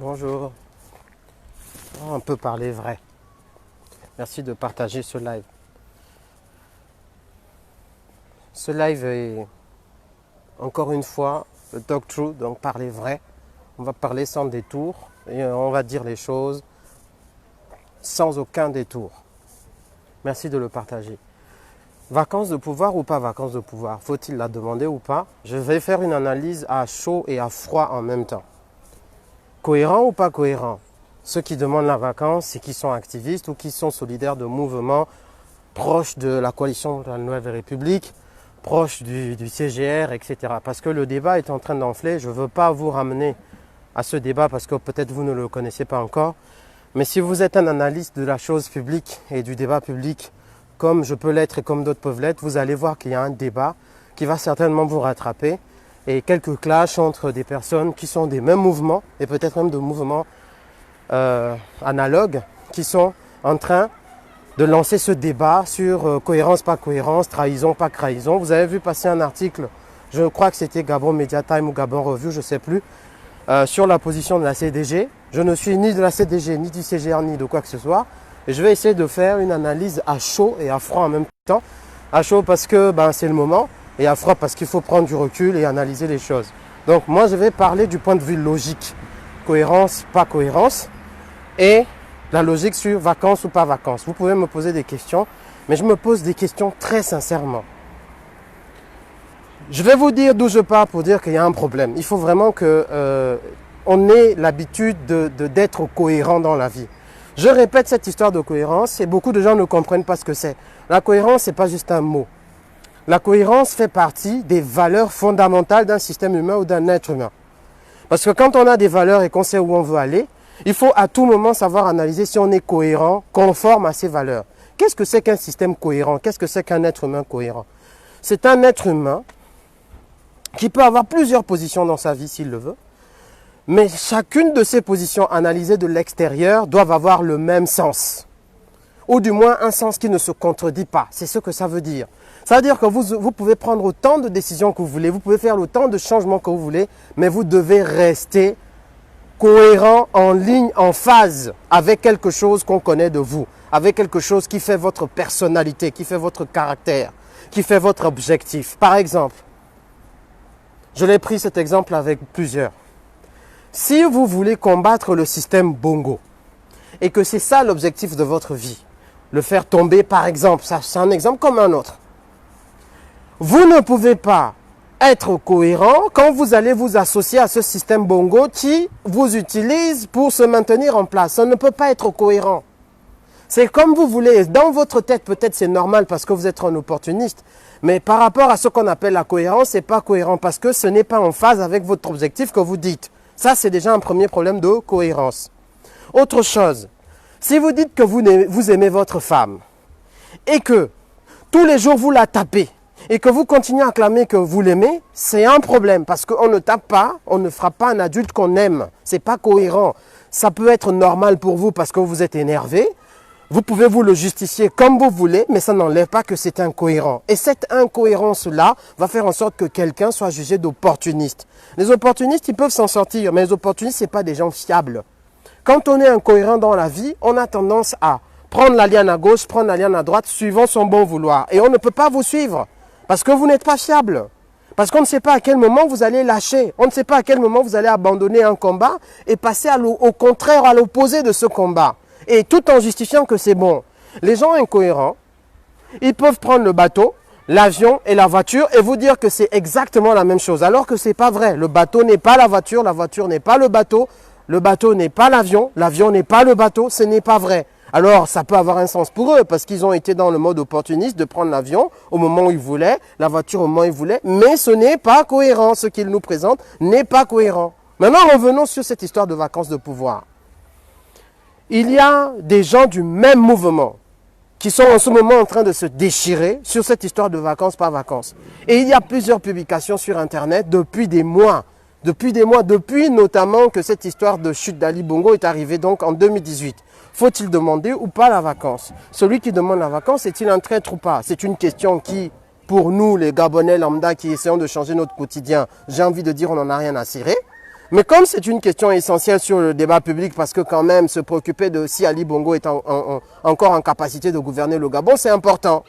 Bonjour. On peut parler vrai. Merci de partager ce live. Ce live est encore une fois le talk true, donc parler vrai. On va parler sans détour et on va dire les choses sans aucun détour. Merci de le partager. Vacances de pouvoir ou pas vacances de pouvoir? Faut-il la demander ou pas? Je vais faire une analyse à chaud et à froid en même temps. Cohérent ou pas cohérent? Ceux qui demandent la vacance, c'est qui sont activistes ou qui sont solidaires de mouvements proches de la coalition de la Nouvelle République, proches du CGR, etc. Parce que le débat est en train d'enfler. Je ne veux pas vous ramener à ce débat parce que peut-être vous ne le connaissez pas encore. Mais si vous êtes un analyste de la chose publique et du débat public, comme je peux l'être et comme d'autres peuvent l'être, vous allez voir qu'il y a un débat qui va certainement vous rattraper et quelques clashs entre des personnes qui sont des mêmes mouvements et peut-être même de mouvements analogues qui sont en train de lancer ce débat sur cohérence, pas cohérence, trahison, pas trahison. Vous avez vu passer un article, je crois que c'était Gabon Media Time ou Gabon Review, je ne sais plus, sur la position de la CDG. Je ne suis ni de la CDG, ni du CGR, ni de quoi que ce soit. Et je vais essayer de faire une analyse à chaud et à froid en même temps. À chaud parce que c'est le moment et à froid parce qu'il faut prendre du recul et analyser les choses. Donc moi je vais parler du point de vue logique. Cohérence, pas cohérence. Et la logique sur vacances ou pas vacances. Vous pouvez me poser des questions, mais je me pose des questions très sincèrement. Je vais vous dire d'où je pars pour dire qu'il y a un problème. Il faut vraiment qu'on ait l'habitude d'être cohérent dans la vie. Je répète cette histoire de cohérence et beaucoup de gens ne comprennent pas ce que c'est. La cohérence, ce n'est pas juste un mot. La cohérence fait partie des valeurs fondamentales d'un système humain ou d'un être humain. Parce que quand on a des valeurs et qu'on sait où on veut aller, il faut à tout moment savoir analyser si on est cohérent, conforme à ces valeurs. Qu'est-ce que c'est qu'un système cohérent? Qu'est-ce que c'est qu'un être humain cohérent? C'est un être humain qui peut avoir plusieurs positions dans sa vie s'il le veut, mais chacune de ces positions analysées de l'extérieur doivent avoir le même sens. Ou du moins un sens qui ne se contredit pas. C'est ce que ça veut dire. Ça veut dire que vous pouvez prendre autant de décisions que vous voulez, vous pouvez faire autant de changements que vous voulez, mais vous devez rester cohérent, en ligne, en phase avec quelque chose qu'on connaît de vous, avec quelque chose qui fait votre personnalité, qui fait votre caractère, qui fait votre objectif. Par exemple, je l'ai pris cet exemple avec plusieurs. Si vous voulez combattre le système Bongo et que c'est ça l'objectif de votre vie, le faire tomber par exemple, ça c'est un exemple comme un autre, vous ne pouvez pas être cohérent quand vous allez vous associer à ce système Bongo qui vous utilise pour se maintenir en place. Ça ne peut pas être cohérent. C'est comme vous voulez. Dans votre tête, peut-être c'est normal parce que vous êtes un opportuniste. Mais par rapport à ce qu'on appelle la cohérence, ce n'est pas cohérent parce que ce n'est pas en phase avec votre objectif que vous dites. Ça, c'est déjà un premier problème de cohérence. Autre chose, si vous dites que vous aimez votre femme et que tous les jours vous la tapez, et que vous continuez à clamer que vous l'aimez, c'est un problème parce qu'on ne tape pas, on ne frappe pas un adulte qu'on aime. Ce n'est pas cohérent. Ça peut être normal pour vous parce que vous êtes énervé. Vous pouvez vous le justifier comme vous voulez, mais ça n'enlève pas que c'est incohérent. Et cette incohérence-là va faire en sorte que quelqu'un soit jugé d'opportuniste. Les opportunistes, ils peuvent s'en sortir, mais les opportunistes, ce n'est pas des gens fiables. Quand on est incohérent dans la vie, on a tendance à prendre la liane à gauche, prendre la liane à droite, suivant son bon vouloir. Et on ne peut pas vous suivre. Parce que vous n'êtes pas fiable. Parce qu'on ne sait pas à quel moment vous allez lâcher. On ne sait pas à quel moment vous allez abandonner un combat et passer au contraire, à l'opposé de ce combat. Et tout en justifiant que c'est bon. Les gens incohérents, ils peuvent prendre le bateau, l'avion et la voiture et vous dire que c'est exactement la même chose. Alors que ce n'est pas vrai. Le bateau n'est pas la voiture n'est pas le bateau n'est pas l'avion n'est pas le bateau, ce n'est pas vrai. Alors, ça peut avoir un sens pour eux parce qu'ils ont été dans le mode opportuniste de prendre l'avion au moment où ils voulaient, la voiture au moment où ils voulaient, mais ce n'est pas cohérent. Ce qu'ils nous présentent n'est pas cohérent. Maintenant, revenons sur cette histoire de vacances de pouvoir. Il y a des gens du même mouvement qui sont en ce moment en train de se déchirer sur cette histoire de vacances par vacances. Et il y a plusieurs publications sur Internet depuis des mois. Depuis notamment que cette histoire de chute d'Ali Bongo est arrivée donc en 2018. Faut-il demander ou pas la vacance? Celui qui demande la vacance, est-il un traître ou pas? C'est une question qui, pour nous, les Gabonais lambda qui essayons de changer notre quotidien, j'ai envie de dire on n'en a rien à cirer. Mais comme c'est une question essentielle sur le débat public, parce que quand même se préoccuper de si Ali Bongo est encore en capacité de gouverner le Gabon, c'est important.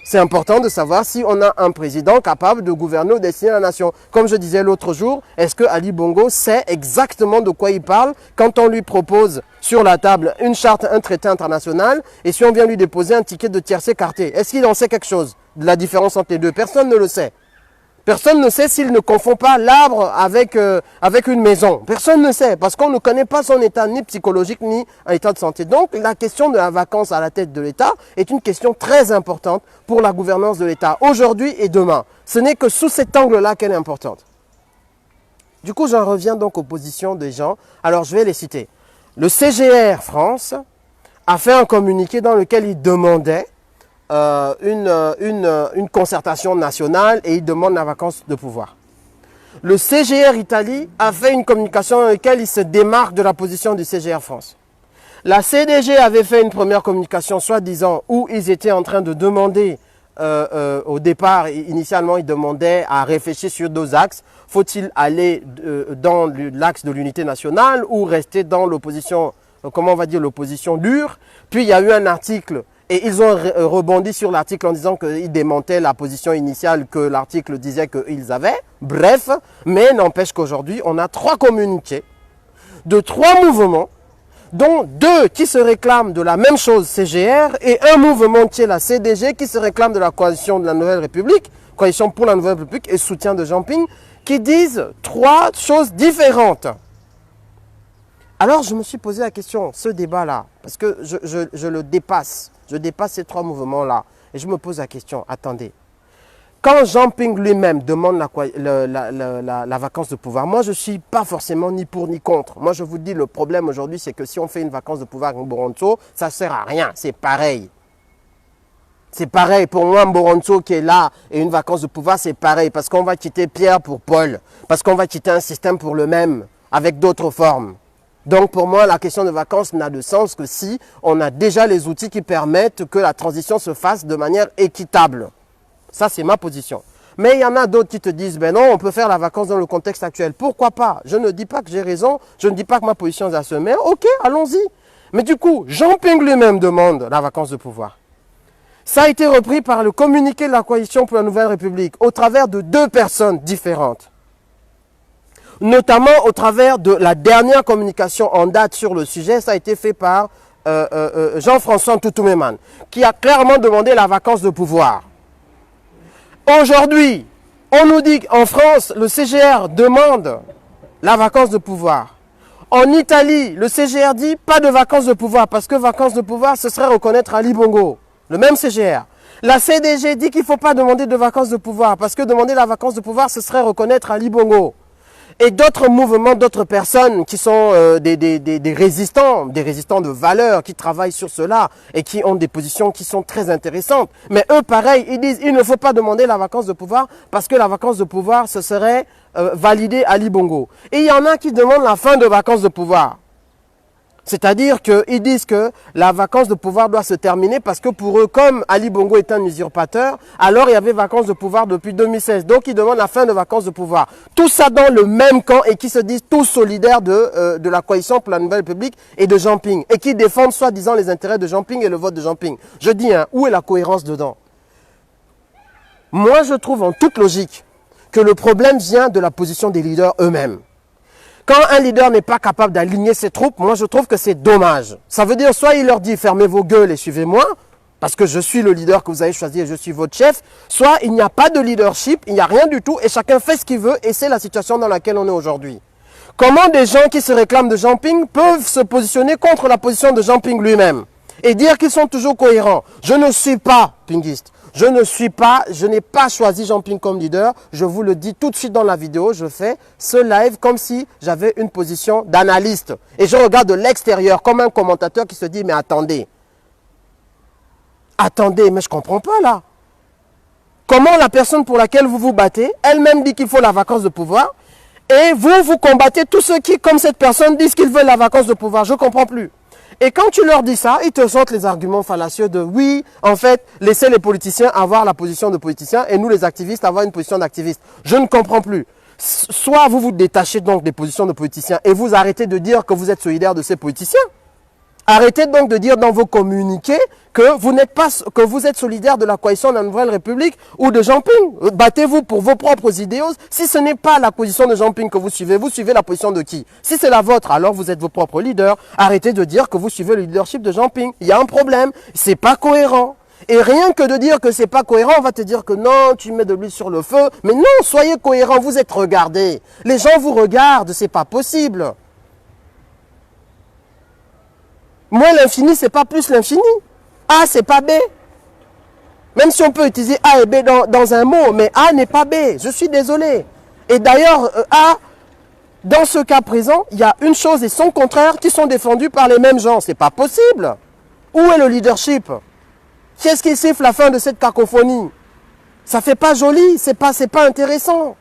C'est important de savoir si on a un président capable de gouverner au destin de la nation. Comme je disais l'autre jour, est-ce que Ali Bongo sait exactement de quoi il parle quand on lui propose sur la table une charte, un traité international, et si on vient lui déposer un ticket de tiercé carté? Est-ce qu'il en sait quelque chose de la différence entre les deux? Personne ne le sait. Personne ne sait s'il ne confond pas l'arbre avec une maison. Personne ne sait, parce qu'on ne connaît pas son état ni psychologique ni un état de santé. Donc la question de la vacance à la tête de l'État est une question très importante pour la gouvernance de l'État, aujourd'hui et demain. Ce n'est que sous cet angle-là qu'elle est importante. Du coup, j'en reviens donc aux positions des gens. Alors, je vais les citer. Le CGR France a fait un communiqué dans lequel il demandait une concertation nationale et il demande la vacance de pouvoir. Le CGR Italie a fait une communication dans laquelle il se démarque de la position du CGR France. La CDG avait fait une première communication soi-disant où ils étaient en train de demander, au départ, initialement ils demandaient à réfléchir sur deux axes. Faut-il aller dans l'axe de l'unité nationale ou rester dans l'opposition, comment on va dire, l'opposition dure? Puis il y a eu un article et ils ont rebondi sur l'article en disant qu'ils démentaient la position initiale que l'article disait qu'ils avaient. Bref, mais n'empêche qu'aujourd'hui, on a 3 communiqués de 3 mouvements, dont 2 qui se réclament de la même chose, CGR, et un mouvement qui est la CDG, qui se réclame de la coalition de la Nouvelle République, coalition pour la Nouvelle République et soutien de Jean Ping, qui disent 3 choses différentes. Alors, je me suis posé la question, ce débat-là, parce que je le dépasse. Je dépasse ces 3 mouvements-là. Et je me pose la question, attendez. Quand Jean Ping lui-même demande la vacance de pouvoir, moi je ne suis pas forcément ni pour ni contre. Moi je vous dis, le problème aujourd'hui, c'est que si on fait une vacance de pouvoir avec Mboronto, ça ne sert à rien. C'est pareil. C'est pareil. Pour moi, Mboronto qui est là et une vacance de pouvoir, c'est pareil. Parce qu'on va quitter Pierre pour Paul. Parce qu'on va quitter un système pour le même, avec d'autres formes. Donc pour moi, la question de vacances n'a de sens que si on a déjà les outils qui permettent que la transition se fasse de manière équitable. Ça, c'est ma position. Mais il y en a d'autres qui te disent, ben non, on peut faire la vacance dans le contexte actuel. Pourquoi pas? Je ne dis pas que j'ai raison, je ne dis pas que ma position est à ce mais ok, allons-y. Mais du coup, Jean Ping lui-même demande la vacance de pouvoir. Ça a été repris par le communiqué de la Coalition pour la Nouvelle République au travers de 2 personnes différentes. Notamment au travers de la dernière communication en date sur le sujet, ça a été fait par Jean-François Ntoutou-Méman, qui a clairement demandé la vacance de pouvoir. Aujourd'hui, on nous dit qu'en France, le CGR demande la vacance de pouvoir. En Italie, le CGR dit pas de vacance de pouvoir, parce que vacance de pouvoir, ce serait reconnaître Ali Bongo, le même CGR. La CDG dit qu'il ne faut pas demander de vacance de pouvoir, parce que demander la vacance de pouvoir, ce serait reconnaître Ali Bongo. Et d'autres mouvements, d'autres personnes qui sont des résistants de valeur, qui travaillent sur cela et qui ont des positions qui sont très intéressantes. Mais eux, pareil, ils disent il ne faut pas demander la vacance de pouvoir parce que la vacance de pouvoir, ce serait valider Ali Bongo. Et il y en a qui demandent la fin de vacance de pouvoir. C'est-à-dire qu'ils disent que la vacance de pouvoir doit se terminer parce que pour eux, comme Ali Bongo est un usurpateur, alors il y avait vacance de pouvoir depuis 2016. Donc ils demandent la fin de vacance de pouvoir. Tout ça dans le même camp et qui se disent tous solidaires de la coalition pour la Nouvelle République et de Jean Ping. Et qui défendent soi-disant les intérêts de Jean Ping et le vote de Jean Ping. Je dis, hein, où est la cohérence dedans? Moi, je trouve en toute logique que le problème vient de la position des leaders eux-mêmes. Quand un leader n'est pas capable d'aligner ses troupes, moi je trouve que c'est dommage. Ça veut dire soit il leur dit fermez vos gueules et suivez-moi, parce que je suis le leader que vous avez choisi et je suis votre chef, soit il n'y a pas de leadership, il n'y a rien du tout et chacun fait ce qu'il veut et c'est la situation dans laquelle on est aujourd'hui. Comment des gens qui se réclament de Jean Ping peuvent se positionner contre la position de Jean Ping lui-même et dire qu'ils sont toujours cohérents? Je ne suis pas pingiste. Je n'ai pas choisi Jean Ping comme leader. Je vous le dis tout de suite dans la vidéo. Je fais ce live comme si j'avais une position d'analyste. Et je regarde de l'extérieur comme un commentateur qui se dit, mais attendez. Attendez, mais je ne comprends pas là. Comment la personne pour laquelle vous vous battez, elle-même dit qu'il faut la vacance de pouvoir. Et vous combattez tous ceux qui, comme cette personne, disent qu'ils veulent la vacance de pouvoir. Je ne comprends plus. Et quand tu leur dis ça, ils te sortent les arguments fallacieux de oui, en fait, laissez les politiciens avoir la position de politiciens et nous les activistes avoir une position d'activistes. Je ne comprends plus. Soit vous vous détachez donc des positions de politiciens et vous arrêtez de dire que vous êtes solidaire de ces politiciens. Arrêtez donc de dire dans vos communiqués que vous n'êtes pas, que vous êtes solidaire de la coalition de la Nouvelle République ou de Jean Ping. Battez-vous pour vos propres idéaux. Si ce n'est pas la position de Jean Ping que vous suivez la position de qui? Si c'est la vôtre, alors vous êtes vos propres leaders. Arrêtez de dire que vous suivez le leadership de Jean Ping. Il y a un problème. C'est pas cohérent. Et rien que de dire que c'est pas cohérent, on va te dire que non, tu mets de l'huile sur le feu. Mais non, soyez cohérent, vous êtes regardés. Les gens vous regardent, c'est pas possible. Moins l'infini, c'est pas plus l'infini. A, c'est pas B. Même si on peut utiliser A et B dans un mot, mais A n'est pas B. Je suis désolé. Et d'ailleurs, A, dans ce cas présent, il y a une chose et son contraire qui sont défendus par les mêmes gens. C'est pas possible. Où est le leadership? Qui est-ce qui siffle la fin de cette cacophonie? Ça fait pas joli, c'est pas intéressant.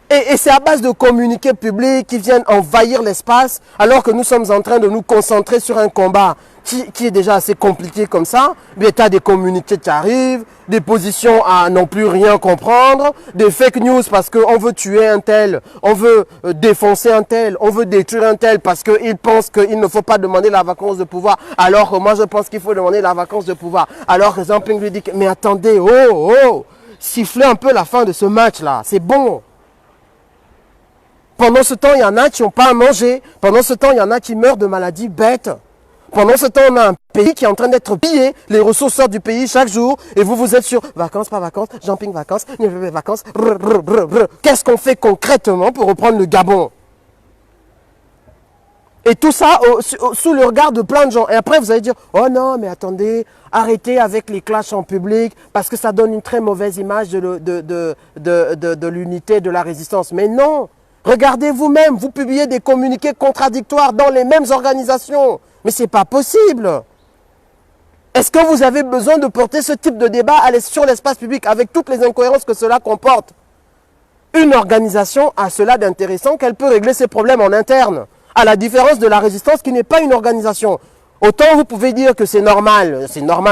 Et c'est à base de communiqués publics qui viennent envahir l'espace, alors que nous sommes en train de nous concentrer sur un combat qui est déjà assez compliqué comme ça. Mais tu as des communiqués qui arrivent, des positions à non plus rien comprendre, des fake news parce qu'on veut tuer un tel, on veut défoncer un tel, on veut détruire un tel parce qu'il pense qu'il ne faut pas demander la vacance de pouvoir, alors que moi je pense qu'il faut demander la vacance de pouvoir. Alors que Jean Ping lui dit, mais attendez, sifflez un peu la fin de ce match-là, c'est bon. Pendant ce temps, il y en a qui n'ont pas à manger. Pendant ce temps, il y en a qui meurent de maladies bêtes. Pendant ce temps, on a un pays qui est en train d'être pillé. Les ressources sortent du pays chaque jour. Et vous êtes sur vacances, pas vacances, Jean Ping vacances, vacances. Qu'est-ce qu'on fait concrètement pour reprendre le Gabon? Et tout ça sous le regard de plein de gens. Et après, vous allez dire, oh non, mais attendez, arrêtez avec les clashs en public parce que ça donne une très mauvaise image de l'unité, de la résistance. Mais non! Regardez vous-même, vous publiez des communiqués contradictoires dans les mêmes organisations. Mais ce n'est pas possible. Est-ce que vous avez besoin de porter ce type de débat sur l'espace public avec toutes les incohérences que cela comporte? Une organisation a cela d'intéressant qu'elle peut régler ses problèmes en interne, à la différence de la résistance qui n'est pas une organisation. Autant vous pouvez dire que c'est normal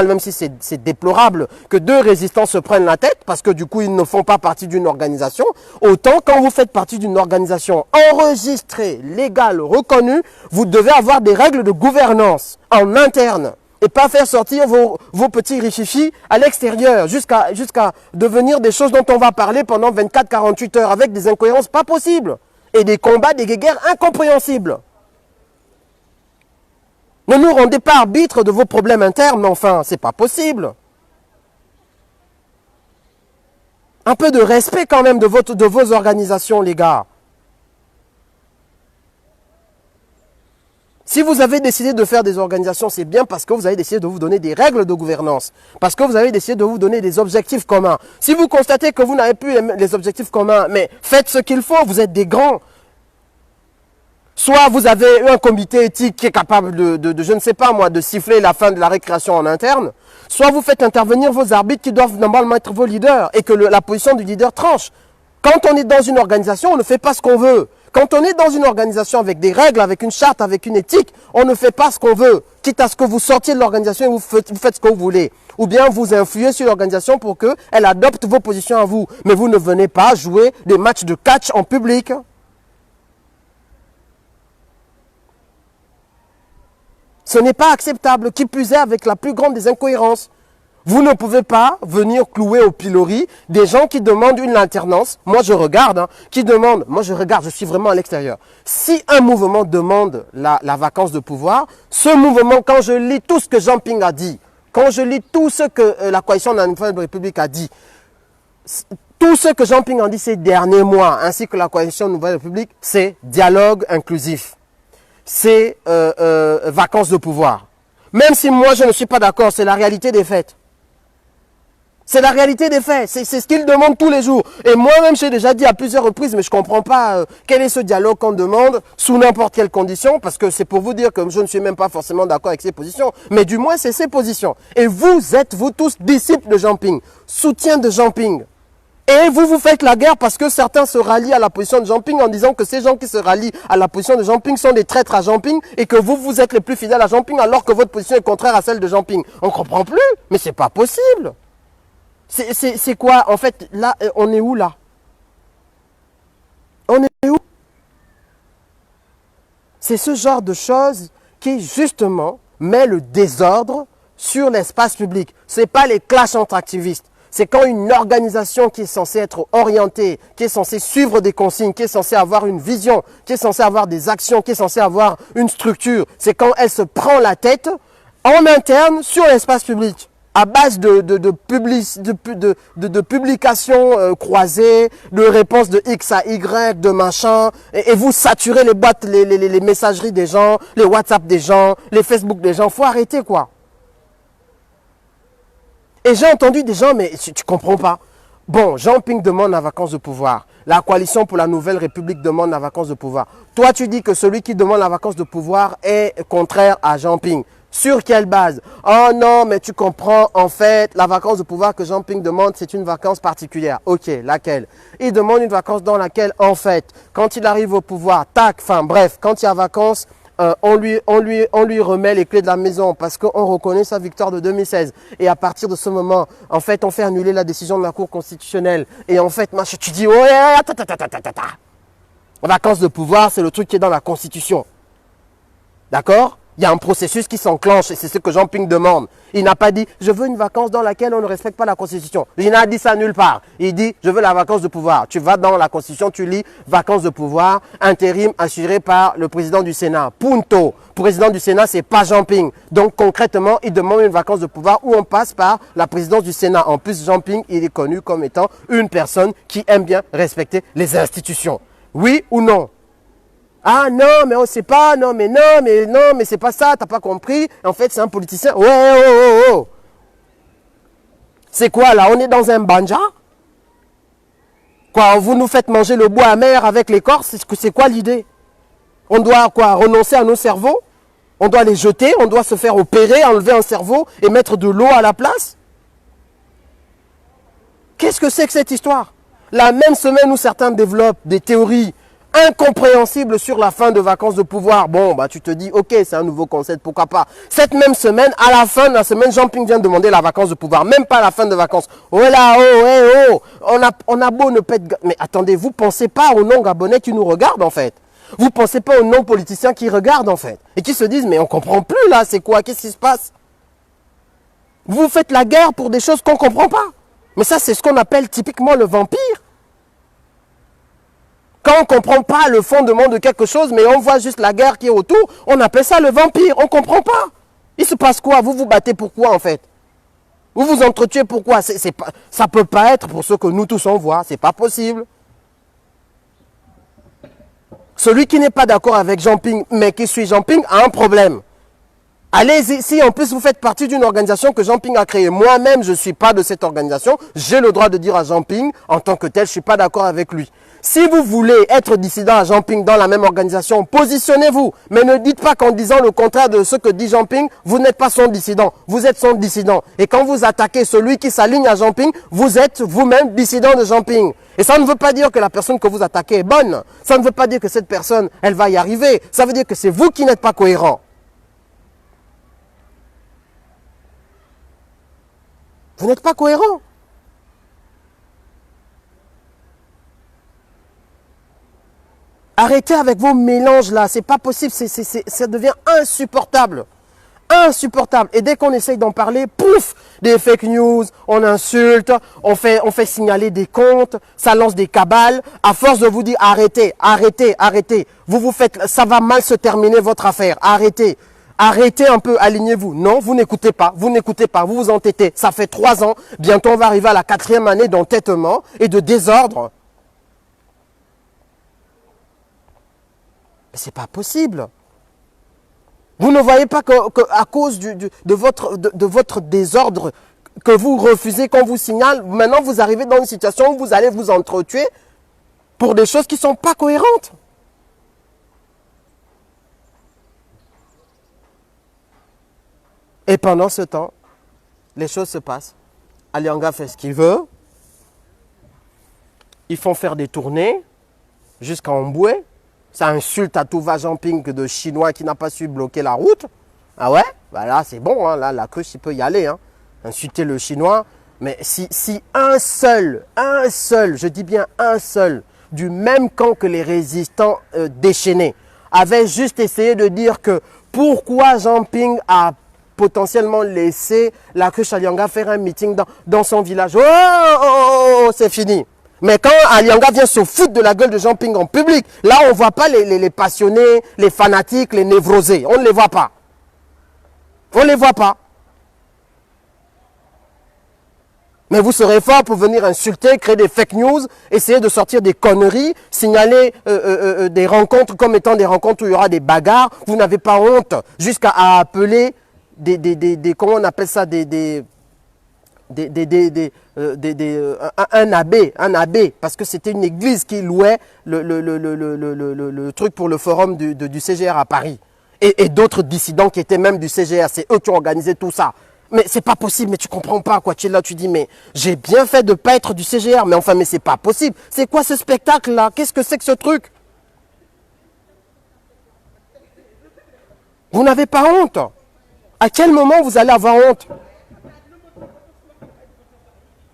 même si c'est déplorable, que deux résistants se prennent la tête, parce que du coup ils ne font pas partie d'une organisation, autant quand vous faites partie d'une organisation enregistrée, légale, reconnue, vous devez avoir des règles de gouvernance en interne, et pas faire sortir vos petits richifis à l'extérieur, jusqu'à devenir des choses dont on va parler pendant 24-48 heures, avec des incohérences pas possibles, et des combats, des guerres incompréhensibles. Ne nous rendez pas arbitres de vos problèmes internes, mais enfin, c'est pas possible. Un peu de respect quand même de vos organisations, les gars. Si vous avez décidé de faire des organisations, c'est bien parce que vous avez décidé de vous donner des règles de gouvernance. Parce que vous avez décidé de vous donner des objectifs communs. Si vous constatez que vous n'avez plus les objectifs communs, mais faites ce qu'il faut, vous êtes des grands. Soit vous avez un comité éthique qui est capable je ne sais pas moi, de siffler la fin de la récréation en interne. Soit vous faites intervenir vos arbitres qui doivent normalement être vos leaders et que la position du leader tranche. Quand on est dans une organisation, on ne fait pas ce qu'on veut. Quand on est dans une organisation avec des règles, avec une charte, avec une éthique, on ne fait pas ce qu'on veut. Quitte à ce que vous sortiez de l'organisation et vous faites ce que vous voulez. Ou bien vous influez sur l'organisation pour qu'elle adopte vos positions à vous. Mais vous ne venez pas jouer des matchs de catch en public. Ce n'est pas acceptable, qui plus est avec la plus grande des incohérences. Vous ne pouvez pas venir clouer au pilori des gens qui demandent une alternance. Moi, je regarde, je suis vraiment à l'extérieur. Si un mouvement demande la vacance de pouvoir, ce mouvement, quand je lis tout ce que Jean Ping a dit, quand je lis tout ce que la coalition de la Nouvelle République a dit, tout ce que Jean Ping a dit ces derniers mois, ainsi que la coalition de la Nouvelle République, c'est dialogue inclusif. C'est vacances de pouvoir. Même si moi je ne suis pas d'accord, c'est la réalité des faits. C'est la réalité des faits, c'est ce qu'ils demandent tous les jours. Et moi-même j'ai déjà dit à plusieurs reprises, mais je ne comprends pas quel est ce dialogue qu'on demande sous n'importe quelle condition, parce que c'est pour vous dire que je ne suis même pas forcément d'accord avec ces positions, mais du moins c'est ces positions. Et vous êtes, vous tous, disciples de Jean Ping, soutien de Jean Ping. Et vous faites la guerre parce que certains se rallient à la position de Jean Ping en disant que ces gens qui se rallient à la position de Jean Ping sont des traîtres à Jean Ping et que vous êtes les plus fidèles à Jean Ping alors que votre position est contraire à celle de Jean Ping. On ne comprend plus, mais c'est pas possible. C'est quoi? En fait, là, on est où là? On est où? C'est ce genre de choses qui, justement, met le désordre sur l'espace public. Ce n'est pas les clashs entre activistes. C'est quand une organisation qui est censée être orientée, qui est censée suivre des consignes, qui est censée avoir une vision, qui est censée avoir des actions, qui est censée avoir une structure, c'est quand elle se prend la tête en interne sur l'espace public, à base de publications croisées, de réponses de X à Y, de machin, et vous saturez les boîtes, les messageries des gens, les WhatsApp des gens, les Facebook des gens. Faut arrêter, quoi. Et j'ai entendu des gens, mais tu comprends pas. Bon, Jean Ping demande la vacance de pouvoir. La coalition pour la nouvelle république demande la vacance de pouvoir. Toi, tu dis que celui qui demande la vacance de pouvoir est contraire à Jean Ping. Sur quelle base? Oh non, mais tu comprends, en fait, la vacance de pouvoir que Jean Ping demande, c'est une vacance particulière. Ok, laquelle? Il demande une vacance dans laquelle, en fait, quand il arrive au pouvoir, tac, enfin bref, quand il y a vacance, on lui remet les clés de la maison parce qu'on reconnaît sa victoire de 2016. Et à partir de ce moment, en fait, on fait annuler la décision de la Cour constitutionnelle. Et en fait, tu dis, ouais, vacances de pouvoir, c'est le truc qui est dans la Constitution. D'accord? Il y a un processus qui s'enclenche et c'est ce que Jean Ping demande. Il n'a pas dit, je veux une vacance dans laquelle on ne respecte pas la Constitution. Il n'a dit ça nulle part. Il dit, je veux la vacance de pouvoir. Tu vas dans la Constitution, tu lis vacance de pouvoir, intérim assuré par le président du Sénat. Punto. Président du Sénat, c'est pas Jean Ping. Donc concrètement, il demande une vacance de pouvoir où on passe par la présidence du Sénat. En plus, Jean Ping, il est connu comme étant une personne qui aime bien respecter les institutions. Oui ou non? Ah non, mais on sait pas, non, mais c'est pas ça, t'as pas compris. En fait, c'est un politicien. Ouais, oh. C'est quoi là? On est dans un banja? Quoi, vous nous faites manger le bois amer avec l'écorce? C'est quoi l'idée? On doit quoi? Renoncer à nos cerveaux? On doit les jeter? On doit se faire opérer, enlever un cerveau et mettre de l'eau à la place? Qu'est-ce que c'est que cette histoire? La même semaine où certains développent des théories incompréhensible sur la fin de vacances de pouvoir. Bon, bah tu te dis, ok, c'est un nouveau concept, pourquoi pas. Cette même semaine, à la fin de la semaine, Jean Ping vient demander la vacance de pouvoir, même pas à la fin de vacances. Oh là, oh. On a beau ne pas être... Mais attendez, vous pensez pas aux non-gabonais qui nous regardent en fait. Vous pensez pas aux non-politiciens qui regardent en fait. Et qui se disent, mais on comprend plus là, c'est quoi, qu'est-ce qui se passe? Vous faites la guerre pour des choses qu'on comprend pas. Mais ça, c'est ce qu'on appelle typiquement le vampire. Quand on ne comprend pas le fondement de quelque chose, mais on voit juste la guerre qui est autour, on appelle ça le vampire. On ne comprend pas. Il se passe quoi? Vous vous battez pourquoi en fait? Vous vous entretuez pourquoi? Ça ne peut pas être pour ce que nous tous on voit. Ce n'est pas possible. Celui qui n'est pas d'accord avec Jean Ping, mais qui suit Jean Ping, a un problème. Allez-y, si en plus vous faites partie d'une organisation que Jean Ping a créée. Moi-même, je ne suis pas de cette organisation. J'ai le droit de dire à Jean Ping, en tant que tel, je ne suis pas d'accord avec lui. Si vous voulez être dissident à Jean Ping dans la même organisation, positionnez-vous. Mais ne dites pas qu'en disant le contraire de ce que dit Jean Ping, vous n'êtes pas son dissident. Vous êtes son dissident. Et quand vous attaquez celui qui s'aligne à Jean Ping, vous êtes vous-même dissident de Jean Ping. Et ça ne veut pas dire que la personne que vous attaquez est bonne. Ça ne veut pas dire que cette personne, elle va y arriver. Ça veut dire que c'est vous qui n'êtes pas cohérent. Vous n'êtes pas cohérent. Arrêtez avec vos mélanges là, c'est pas possible, ça devient insupportable. Insupportable. Et dès qu'on essaye d'en parler, pouf, des fake news, on insulte, on fait signaler des comptes, ça lance des cabales. À force de vous dire arrêtez, vous faites, ça va mal se terminer votre affaire, arrêtez. Arrêtez un peu, alignez-vous. Non, vous n'écoutez pas, vous vous entêtez. Ça fait 3 ans, bientôt on va arriver à la 4e année d'entêtement et de désordre. Mais c'est pas possible. Vous ne voyez pas qu'à cause de votre désordre que vous refusez qu'on vous signale, maintenant vous arrivez dans une situation où vous allez vous entretuer pour des choses qui ne sont pas cohérentes. Et pendant ce temps, les choses se passent. Alianga fait ce qu'il veut. Ils font faire des tournées jusqu'à Mboué. Ça insulte à tout va Jean Ping de Chinois qui n'a pas su bloquer la route. Ah ouais? Bah là, c'est bon, hein. Là, la cruche, il peut y aller. Hein. Insulter le Chinois. Mais si un seul, je dis bien un seul, du même camp que les résistants déchaînés, avait juste essayé de dire que pourquoi Jean Ping a potentiellement laissé la cruche Alianga faire un meeting dans son village. Oh, c'est fini. Mais quand Alianga vient se foutre de la gueule de Jean Ping en public, là on ne voit pas les passionnés, les fanatiques, les névrosés. On ne les voit pas. On ne les voit pas. Mais vous serez fort pour venir insulter, créer des fake news, essayer de sortir des conneries, signaler des rencontres comme étant des rencontres où il y aura des bagarres. Vous n'avez pas honte jusqu'à appeler comment on appelle ça, un abbé, parce que c'était une église qui louait le truc pour le forum du CGR à Paris. Et d'autres dissidents qui étaient même du CGR, c'est eux qui ont organisé tout ça. Mais c'est pas possible, mais tu comprends pas quoi. Tu es là, tu dis, mais j'ai bien fait de pas être du CGR, mais enfin, mais c'est pas possible. C'est quoi ce spectacle-là? Qu'est-ce que c'est que ce truc? Vous n'avez pas honte? À quel moment vous allez avoir honte?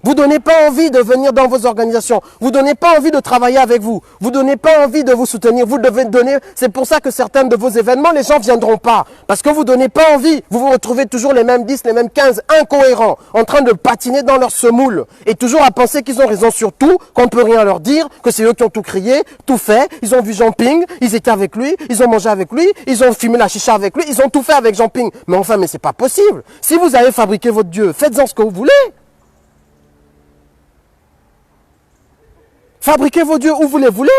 Vous ne donnez pas envie de venir dans vos organisations. Vous ne donnez pas envie de travailler avec vous. Vous ne donnez pas envie de vous soutenir. Vous devez donner. C'est pour ça que certains de vos événements, les gens ne viendront pas. Parce que vous ne donnez pas envie. Vous vous retrouvez toujours les mêmes 10, les mêmes 15 incohérents, en train de patiner dans leur semoule. Et toujours à penser qu'ils ont raison sur tout, qu'on ne peut rien leur dire, que c'est eux qui ont tout crié, tout fait. Ils ont vu Jean Ping, ils étaient avec lui, ils ont mangé avec lui, ils ont fumé la chicha avec lui, ils ont tout fait avec Jean Ping. Mais enfin, mais c'est pas possible. Si vous avez fabriqué votre Dieu, faites-en ce que vous voulez. Fabriquez vos dieux où vous les voulez,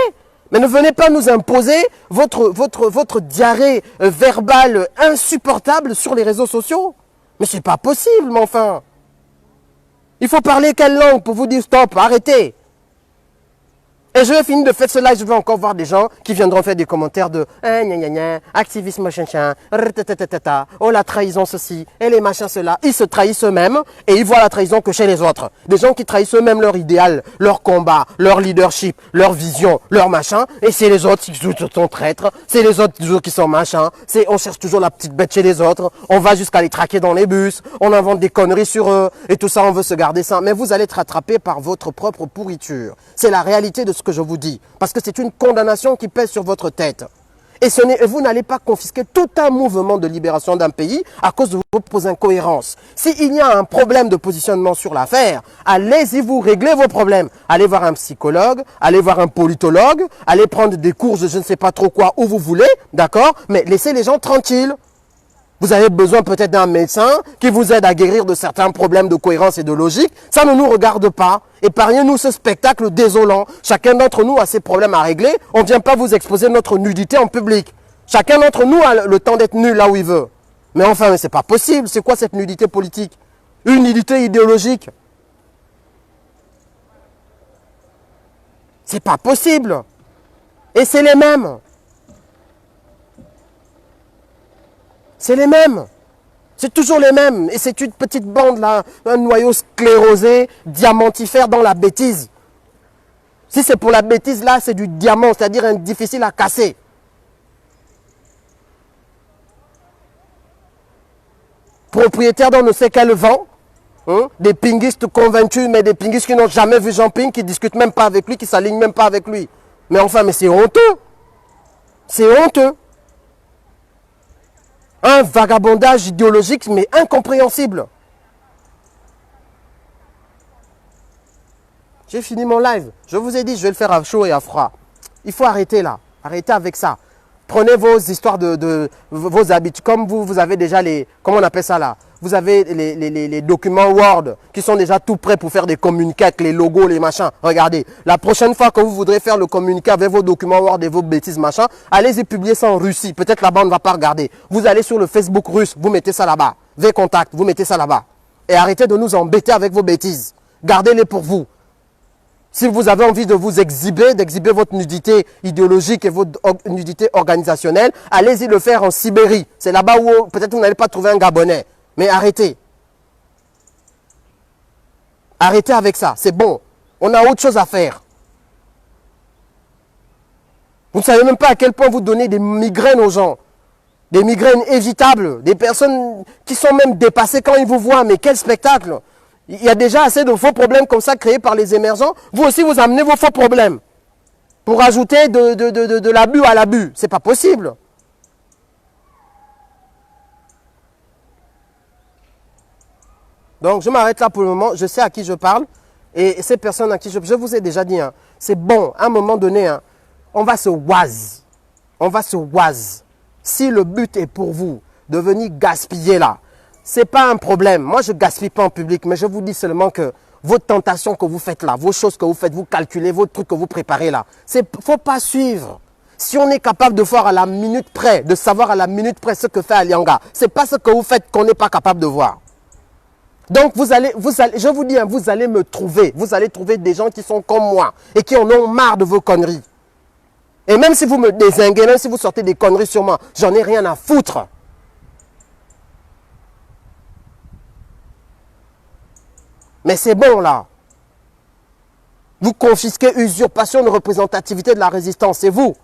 mais ne venez pas nous imposer votre diarrhée verbale insupportable sur les réseaux sociaux. Mais c'est pas possible, mais enfin. Il faut parler quelle langue pour vous dire stop, arrêtez. Et je vais finir de faire cela et je vais encore voir des gens qui viendront faire des commentaires de activisme machin, oh la trahison ceci, et les machins cela. Ils se trahissent eux-mêmes et ils voient la trahison que chez les autres. Des gens qui trahissent eux-mêmes leur idéal, leur combat, leur leadership, leur vision, leur machin. Et c'est les autres qui sont traîtres, c'est les autres toujours qui sont machins. On cherche toujours la petite bête chez les autres. On va jusqu'à les traquer dans les bus, on invente des conneries sur eux et tout ça, on veut se garder ça. Mais vous allez être rattrapé par votre propre pourriture. C'est la réalité de ce que je vous dis, parce que c'est une condamnation qui pèse sur votre tête. Et vous n'allez pas confisquer tout un mouvement de libération d'un pays à cause de vos incohérences. S'il y a un problème de positionnement sur l'affaire, allez-y vous régler vos problèmes. Allez voir un psychologue, allez voir un politologue, allez prendre des cours de je ne sais pas trop quoi où vous voulez, d'accord? Mais laissez les gens tranquilles. Vous avez besoin peut-être d'un médecin qui vous aide à guérir de certains problèmes de cohérence et de logique. Ça ne nous regarde pas. Épargnez-nous ce spectacle désolant. Chacun d'entre nous a ses problèmes à régler. On ne vient pas vous exposer notre nudité en public. Chacun d'entre nous a le temps d'être nu là où il veut. Mais enfin, c'est pas possible. C'est quoi cette nudité politique? Une nudité idéologique? C'est pas possible. Et c'est les mêmes. C'est les mêmes. C'est toujours les mêmes. Et c'est une petite bande là, un noyau sclérosé, diamantifère dans la bêtise. Si c'est pour la bêtise là, c'est du diamant, c'est-à-dire difficile à casser. Propriétaire d'on ne sait quel vent, des pinguistes convaincus, mais des pinguistes qui n'ont jamais vu Jean Ping, qui ne discutent même pas avec lui, qui ne s'alignent même pas avec lui. Mais enfin, mais c'est honteux. C'est honteux. Un vagabondage idéologique, mais incompréhensible. J'ai fini mon live. Je vous ai dit, je vais le faire à chaud et à froid. Il faut arrêter là. Arrêtez avec ça. Prenez vos histoires vos habitudes. Comme vous avez déjà les... Comment on appelle ça là? Vous avez les documents Word qui sont déjà tout prêts pour faire des communiqués avec les logos, les machins. Regardez, la prochaine fois que vous voudrez faire le communiqué avec vos documents Word et vos bêtises machin, allez-y publier ça en Russie. Peut-être là-bas on ne va pas regarder. Vous allez sur le Facebook russe, vous mettez ça là-bas. V-Contact, vous mettez ça là-bas. Et arrêtez de nous embêter avec vos bêtises. Gardez-les pour vous. Si vous avez envie de vous exhiber, d'exhiber votre nudité idéologique et votre nudité organisationnelle, allez-y le faire en Sibérie. C'est là-bas où peut-être vous n'allez pas trouver un Gabonais. Mais arrêtez. Arrêtez avec ça, c'est bon. On a autre chose à faire. Vous ne savez même pas à quel point vous donnez des migraines aux gens. Des migraines évitables. Des personnes qui sont même dépassées quand ils vous voient. Mais quel spectacle! Il y a déjà assez de faux problèmes comme ça créés par les émergents. Vous aussi, vous amenez vos faux problèmes. pour ajouter de l'abus à l'abus. Ce n'est pas possible. Donc, je m'arrête là pour le moment. Je sais à qui je parle. Et ces personnes à qui je vous ai déjà dit, hein, c'est bon, à un moment donné, hein, on va se oise. On va se oise. Si le but est pour vous de venir gaspiller là, ce n'est pas un problème. Moi, je ne gaspille pas en public, mais je vous dis seulement que vos tentations que vous faites là, vos choses que vous faites, vous calculez, vos trucs que vous préparez là, il ne faut pas suivre. Si on est capable de voir à la minute près, de savoir à la minute près ce que fait Alianga, ce n'est pas ce que vous faites qu'on n'est pas capable de voir. Donc, je vous dis, hein, vous allez me trouver. Vous allez trouver des gens qui sont comme moi et qui en ont marre de vos conneries. Et même si vous me dézinguez, même si vous sortez des conneries sur moi, j'en ai rien à foutre. Mais c'est bon là. Vous confisquez usurpation de représentativité de la résistance, c'est vous.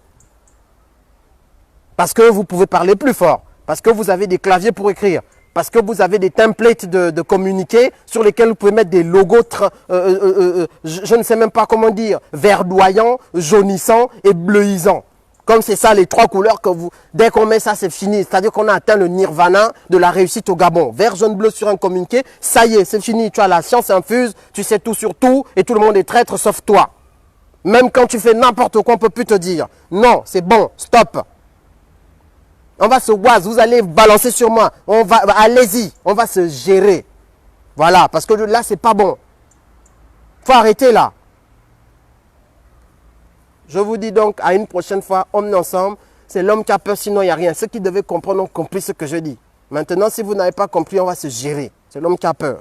Parce que vous pouvez parler plus fort. Parce que vous avez des claviers pour écrire. Parce que vous avez des templates de communiqués sur lesquels vous pouvez mettre des logos, je ne sais même pas comment dire, verdoyants, jaunissants et bleuisants. Comme c'est ça les trois couleurs que vous... Dès qu'on met ça, c'est fini. C'est-à-dire qu'on a atteint le nirvana de la réussite au Gabon. Vert, jaune, bleu sur un communiqué, ça y est, c'est fini. Tu as la science infuse, tu sais tout sur tout et tout le monde est traître sauf toi. Même quand tu fais n'importe quoi, on ne peut plus te dire. Non, c'est bon, stop. On va se oise, vous allez balancer sur moi. Allez-y, on va se gérer. Voilà, parce que là, c'est pas bon. Faut arrêter là. Je vous dis donc à une prochaine fois, on est ensemble. C'est l'homme qui a peur, sinon il n'y a rien. Ceux qui devaient comprendre ont compris ce que je dis. Maintenant, si vous n'avez pas compris, on va se gérer. C'est l'homme qui a peur.